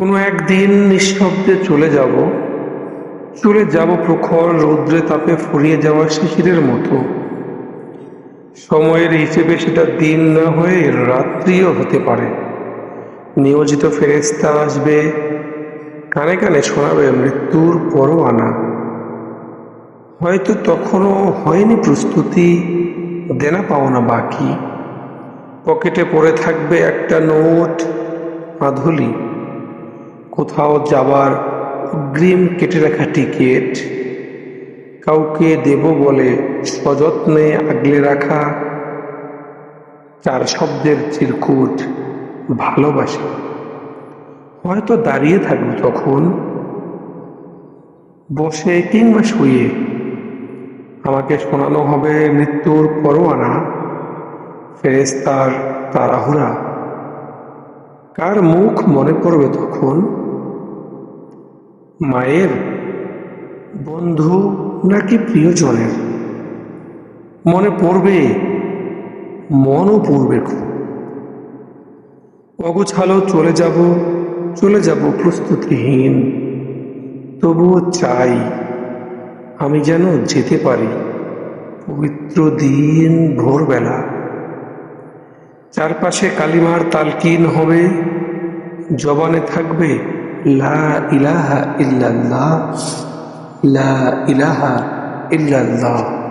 কোনো একদিন নিঃশব্দে চলে যাব প্রখর রৌদ্রে তাপে ফুরিয়ে যাওয়া শিশিরের মতো। সময়ের হিসেবে সেটা দিন না হয়ে রাত্রিও হতে পারে। নিয়োজিত ফেরেশতা আসবে, কানে কানে শোনাবে মৃত্যুর পরোয়ানা। হয়তো তখনও হয়নি প্রস্তুতি, দেনা পাওনা বাকি। পকেটে পড়ে থাকবে একটা নোট, আধুলি, কোথাও যাবার অগ্রিম কেটে রাখা টিকিট, কাউকে দেব বলে সযত্নে আগলে রাখা চার শব্দের চিরকুট, ভালোবাসা। হয়তো দাঁড়িয়ে থাকবো তখন, বসে কিংবা শুয়ে। আমাকে শোনানো হবে মৃত্যুর পরোয়ানা, ফেরেশতার তাড়াহুড়া। কার মুখ মনে পড়বে তখন? মায়ের, বন্ধু নাকি প্রিয়জনের? মনে পড়বে, মনও পড়বে খুব। অগোছালো চলে যাব প্রস্তুতিহীন। তবুও চাই আমি যেন যেতে পারি পবিত্র দিন ভোরবেলা। চারপাশে কালিমার তালকিন হবে, জবানে থাকবে লা ইলাহা ইল্লাল্লাহ, লা ইলাহা ইল্লাল্লাহ।